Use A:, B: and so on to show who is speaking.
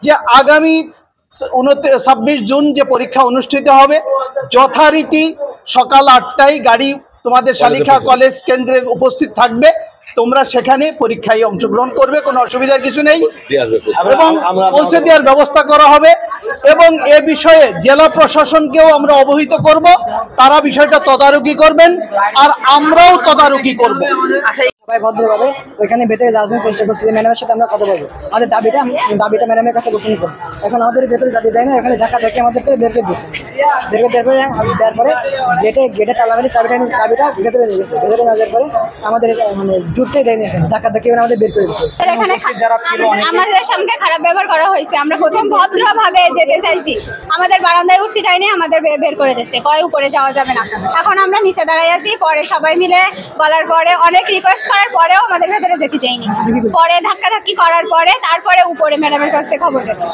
A: যে আগামী 26 জুন যে পরীক্ষা অনুষ্ঠিত হবে যথারীতি সকাল 8টায় গাড়ি তোমাদের শালিখা কলেজ কেন্দ্রে উপস্থিত থাকবে। তোমরা সেখানে পরীক্ষায় অংশগ্রহণ করবে, কোনো অসুবিধার কিছু নেই এবং পৌঁছে দেওয়ার ব্যবস্থা করা হবে। এবং এ বিষয়ে জেলা প্রশাসনকেও আমরা অবহিত করব, তারা বিষয়টা তদারকি করবেন আর আমরাও তদারকি করব।
B: সবাই ভদ্রভাবে ওইখানে ভেতরে যাওয়ার জন্য চেষ্টা করছি, ম্যাডামের সাথে আমরা কথা বলবো। আমাদের দাবিটা ম্যাডামের কাছে বসে নিয়েছেন। এখন আমাদের ভেতরে দাবি দেয় না, এখানে ধাক্কা দেখে আমাদেরকে বের করে দিয়েছে। বের করে দেওয়ার পরে গেটে তালা মেরে চাবিটা ভেতরে নিয়ে গেছে। ভেতরে নেওয়ার পরে আমাদের মানে ঢুকতেই দেয়নি, ধাক্কা দেখে আমাদের বের করে দিয়েছে।
C: আমাদের সঙ্গে খারাপ ব্যবহার করা হয়েছে। আমরা প্রথম ভদ্রভাবে যেতে চাইছি, আমাদের বারান্দায় উঠতে যায়নি, আমাদের বের করে দিয়েছে, কয় উপরে যাওয়া যাবে না। এখন আমরা নিচে দাঁড়াই আছি। পরে সবাই মিলে বলার পরে অনেক রিকোয়েস্ট করার পরেও আমাদের ভেতরে যেতে দেয়নি। পরে ধাক্কাধাক্কি করার পরে তারপরে উপরে ম্যাডামের কাছে খবর গেছে।